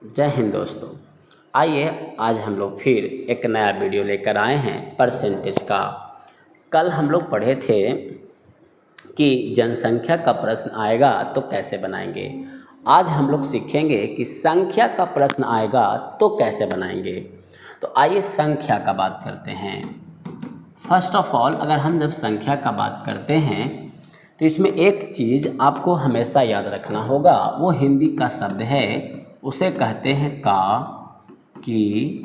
जय हिंद दोस्तों। आइए आज हम लोग फिर एक नया वीडियो लेकर आए हैं परसेंटेज का। कल हम लोग पढ़े थे कि जनसंख्या का प्रश्न आएगा तो कैसे बनाएंगे। आज हम लोग सीखेंगे कि संख्या का प्रश्न आएगा तो कैसे बनाएंगे। तो आइए संख्या का बात करते हैं। फर्स्ट ऑफ ऑल अगर हम जब संख्या का बात करते हैं तो इसमें एक चीज़ आपको हमेशा याद रखना होगा, वो हिंदी का शब्द है, उसे कहते हैं का, की,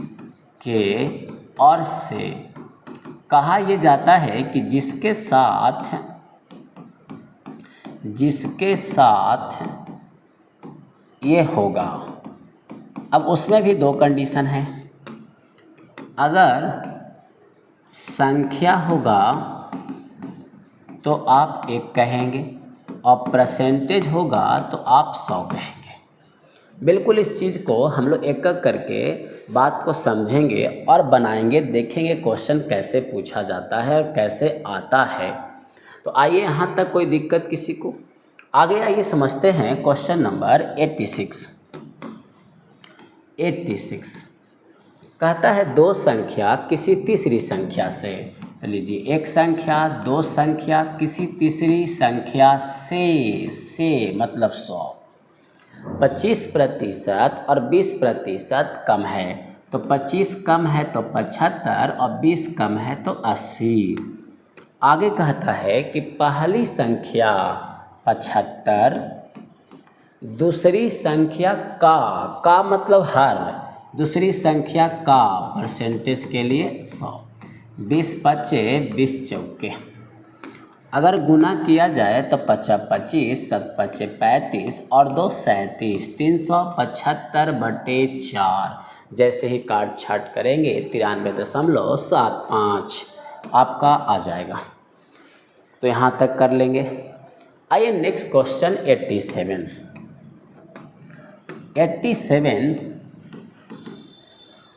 के और से। कहा यह जाता है कि जिसके साथ ये होगा। अब उसमें भी दो कंडीशन है। अगर संख्या होगा तो आप 1 कहेंगे और परसेंटेज होगा तो आप 100 कहेंगे। बिल्कुल इस चीज़ को हम लोग एक एक करके बात को समझेंगे और बनाएंगे, देखेंगे क्वेश्चन कैसे पूछा जाता है और कैसे आता है। तो आइए यहाँ तक कोई दिक्कत किसी को। आगे आइए समझते हैं क्वेश्चन नंबर 86। कहता है दो संख्या किसी तीसरी संख्या से, तो लीजिए एक संख्या दो संख्या किसी तीसरी संख्या से मतलब 100, 25% और 20% कम है। तो 25 कम है तो 75 और 20 कम है तो 80। आगे कहता है कि पहली संख्या 75, दूसरी संख्या का मतलब हर, दूसरी संख्या का परसेंटेज के लिए 100। 20 पच्चे 20 चौके, अगर गुना किया जाए तो 25 25, 7 पच्चे 35 और 2 37, 375/4। जैसे ही काट छाट करेंगे 93.75 आपका आ जाएगा। तो यहाँ तक कर लेंगे। आइए नेक्स्ट क्वेश्चन 87।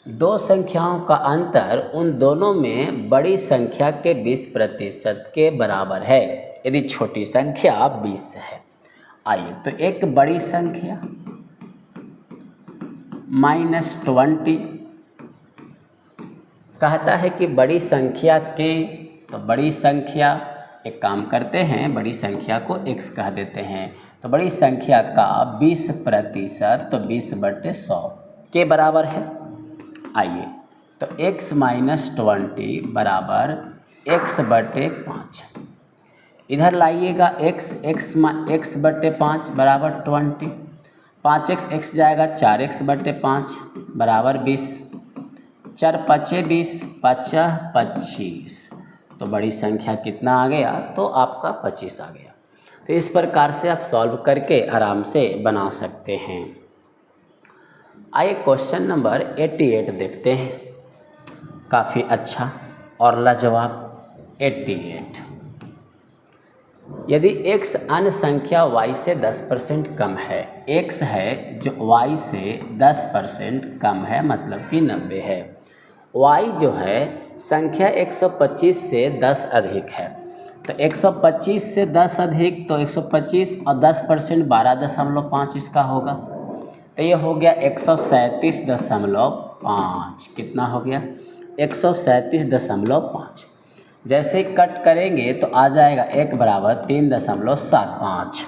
दो संख्याओं का अंतर उन दोनों में बड़ी संख्या के 20% के बराबर है यदि छोटी संख्या 20 है। आइए तो एक बड़ी संख्या -20 कहता है कि बड़ी संख्या के, तो बड़ी संख्या, एक काम करते हैं बड़ी संख्या को x कह देते हैं। तो बड़ी संख्या का 20% तो 20/100 के बराबर है। आइए तो x - 20 बराबर x/5। इधर लाइएगा x/5 बराबर 20, 5x जाएगा 4x/5 बराबर 20, 4 पच्चे 20, 25। तो बड़ी संख्या कितना आ गया, तो आपका 25 आ गया। तो इस प्रकार से आप सॉल्व करके आराम से बना सकते हैं। आइए क्वेश्चन नंबर 88 देखते हैं। काफ़ी अच्छा और लाजवाब। 88, यदि x अन्य संख्या y से 10% कम है, x है जो y से 10% कम है मतलब कि 90 है, y जो है संख्या 125 से 10 अधिक है। तो 125 से 10 अधिक तो 125 और 10% 12.5 इसका होगा। तो ये हो गया 137.5। कितना हो गया 137.5। जैसे ही कट करेंगे तो आ जाएगा 1 बराबर 3.75।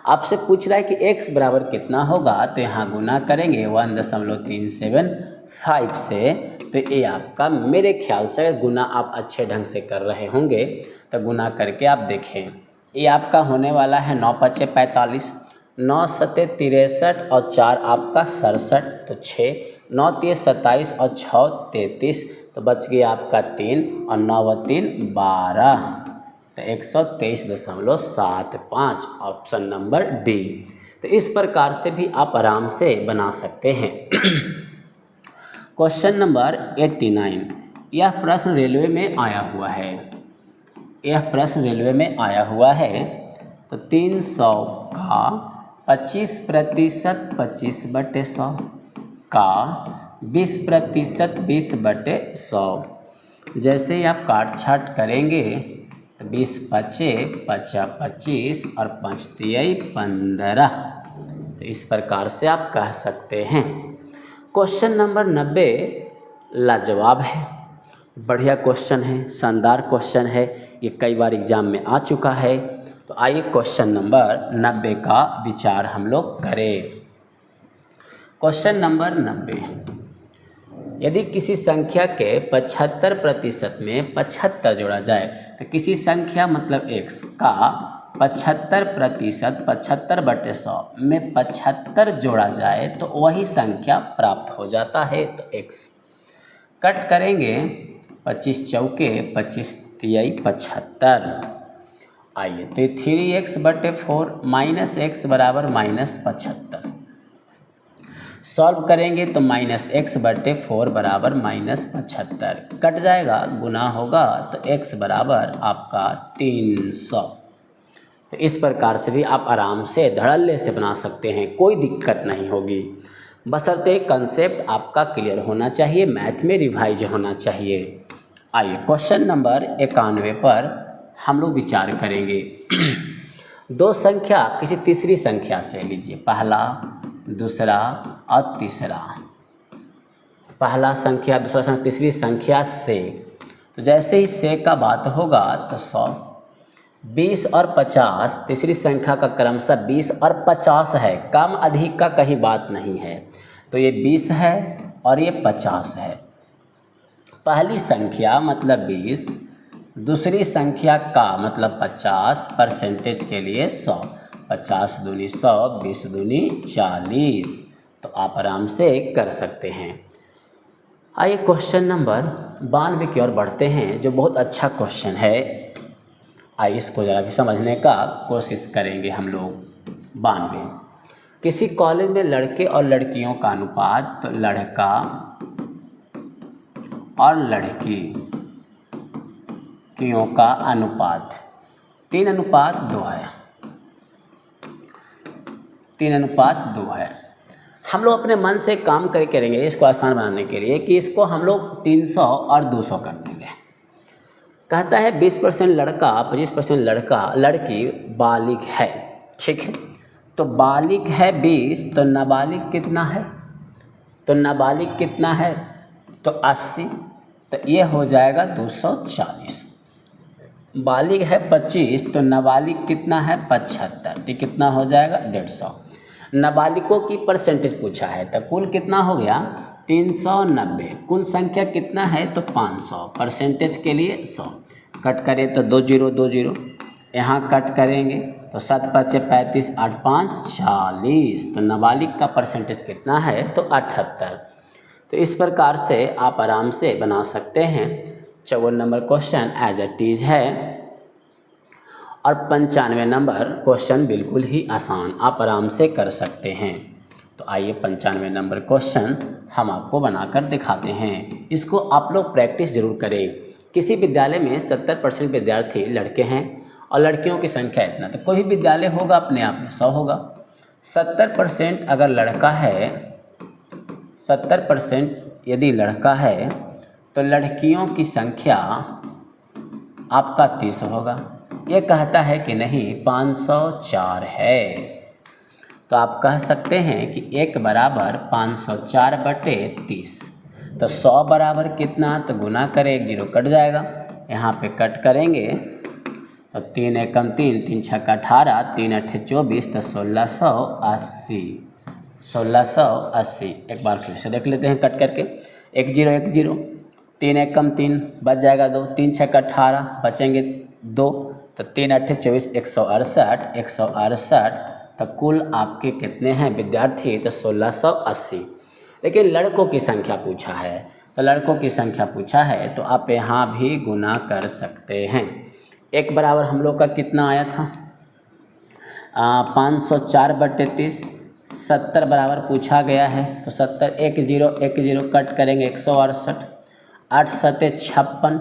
आपसे पूछ रहा है कि x बराबर कितना होगा, तो यहाँ गुना करेंगे 1.375 से। तो ये आपका, मेरे ख्याल से अगर गुना आप अच्छे ढंग से कर रहे होंगे तो गुना करके आप देखें, ये आपका होने वाला है 9 पच्चे 45, 9 सत्ते 63 और 4 आपका 67, तो 6, 9 तिये 27 और 6 33, तो बच गया आपका 3 और 9 व 3 12, तो 123.75 ऑप्शन नंबर डी। तो इस प्रकार से भी आप आराम से बना सकते हैं। क्वेश्चन नंबर 89, यह प्रश्न रेलवे में आया हुआ है। तो 300 का 25% 25/100 का 20% 20/100। जैसे ही आप काट छाट करेंगे तो 20 पच्चे 25 और 5 तियाई 15, तो इस प्रकार से आप कह सकते हैं। क्वेश्चन नंबर 90 लाजवाब है, बढ़िया क्वेश्चन है, शानदार क्वेश्चन है, ये कई बार एग्जाम में आ चुका है। तो आइए क्वेश्चन नंबर 90 का विचार हम लोग करें। क्वेश्चन नंबर 90, यदि किसी संख्या के 75% में 75 जोड़ा जाए तो किसी संख्या मतलब x का 75%, 75/100 में 75 जोड़ा जाए तो वही संख्या प्राप्त हो जाता है। तो x कट करेंगे, 25 चौके 25 तियाई 75। आइए तो 3x/4 -x बराबर -75 सॉल्व करेंगे तो -x/4 बराबर -75 कट जाएगा, गुना होगा तो x बराबर आपका 300। तो इस प्रकार से भी आप आराम से धड़ल्ले से बना सकते हैं, कोई दिक्कत नहीं होगी, बशर्ते कंसेप्ट आपका क्लियर होना चाहिए, मैथ में रिवाइज होना चाहिए। आइए क्वेश्चन नंबर 91 पर हम लोग विचार करेंगे। दो संख्या किसी तीसरी संख्या से लीजिए, पहला दूसरा और तीसरा, पहला संख्या दूसरा संख्या तीसरी संख्या से। तो जैसे ही से का बात होगा तो 100, 20 और 50, तीसरी संख्या का क्रमशः 20 और 50 है, कम अधिक का कहीं बात नहीं है। तो ये 20 है और ये 50 है। पहली संख्या मतलब 20, दूसरी संख्या का मतलब 50, परसेंटेज के लिए 100, 50 दूनी 100, 20 दूनी 40। तो आप आराम से कर सकते हैं। आइए क्वेश्चन नंबर 92 की ओर बढ़ते हैं, जो बहुत अच्छा क्वेश्चन है। आइए इसको ज़रा भी समझने का कोशिश करेंगे हम लोग। 92, किसी कॉलेज में लड़के और लड़कियों का अनुपात, तो लड़का और लड़की कियों का अनुपात 3:2 है, 3:2 है। हम लोग अपने मन से काम करेंगे इसको आसान बनाने के लिए कि इसको हम लोग 300 और 200 कर देंगे। कहता है 20% लड़का 25% लड़की बालिग है, ठीक है। तो बालिग है 20, तो नाबालिग कितना है? तो नाबालिग कितना है? तो 80, तो ये हो जाएगा 240। बालिग है 25, तो नाबालिग कितना है? 75, तो कितना हो जाएगा? 150। नाबालिगों की परसेंटेज पूछा है, तो कुल कितना हो गया? 390। कुल संख्या कितना है? तो 500, परसेंटेज के लिए 100। कट करें तो 2 0 2 0, यहाँ कट करेंगे तो 7 5 35, 8 5 40। तो नाबालिग का परसेंटेज कितना है? तो 78। तो इस प्रकार से आप आराम से बना सकते हैं। 54 number question as it is है और 95 नंबर क्वेश्चन बिल्कुल ही आसान, आप आराम से कर सकते हैं। तो आइए 95 नंबर क्वेश्चन हम आपको बनाकर दिखाते हैं। इसको आप लोग प्रैक्टिस जरूर करें। किसी विद्यालय में 70% विद्यार्थी लड़के हैं और लड़कियों की संख्या इतना, तो कोई भी विद्यालय होगा अपने आप में 100 होगा। 70% अगर लड़का है, 70% यदि लड़का है तो लड़कियों की संख्या आपका 30 होगा। ये कहता है कि नहीं 504 है, तो आप कह सकते हैं कि 1 बराबर 504/30। तो 100 बराबर कितना? तो गुना करें, 1 0 कट जाएगा, यहाँ पे कट करेंगे तो 3 एकम 3, 3 छक्का 18, 3 8 24, तो 1680, 1680। एक बार फिर से देख लेते हैं कट करके, 1 0 1 0, 3 एकम 3 बच जाएगा 2, 3 छक्का 18 बचेंगे 2, तो 3 8 24, 168, 168। तो कुल आपके कितने हैं विद्यार्थी? तो 1680। लेकिन लड़कों की संख्या पूछा है, तो लड़कों की संख्या पूछा है तो आप यहाँ भी गुना कर सकते हैं। 1 बराबर हम लोग का कितना आया था? 504/30। 70 बराबर पूछा गया है, तो 70 1 0 1 0 कट करेंगे 168, 8 7 56,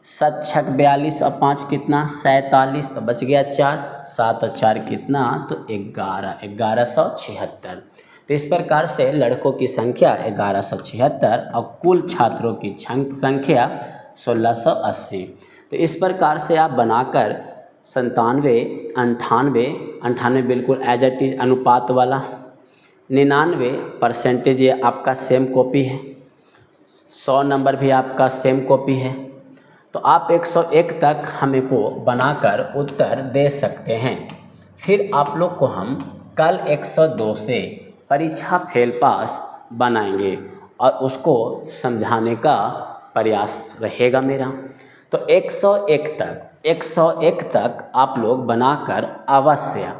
7 6 42 और 5 कितना? 47। तो बच गया 4, 7 और 4 कितना? तो 11, 1176। तो इस प्रकार से लड़कों की संख्या 1176 और कुल छात्रों की संख्या 1680। तो इस प्रकार से आप बनाकर 97, 98 बिल्कुल एज इट इज अनुपात वाला 99% ये आपका सेम कॉपी है, 100 नंबर भी आपका सेम कॉपी है। तो आप 101 तक हमें को बनाकर उत्तर दे सकते हैं। फिर आप लोग को हम कल 102 से परीक्षा फेल पास बनाएंगे और उसको समझाने का प्रयास रहेगा मेरा। तो 101 तक आप लोग बनाकर अवश्य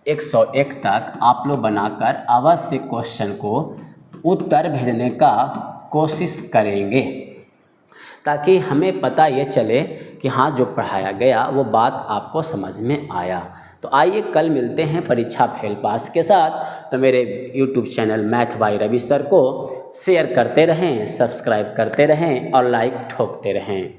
101 तक आप लोग बनाकर अवश्य क्वेश्चन को उत्तर भेजने का कोशिश करेंगे, ताकि हमें पता ये चले कि हाँ जो पढ़ाया गया वो बात आपको समझ में आया। तो आइए कल मिलते हैं परीक्षा फेल पास के साथ। तो मेरे YouTube channel math by Ravi sir को शेयर करते रहें, सब्सक्राइब करते रहें और लाइक ठोकते रहें।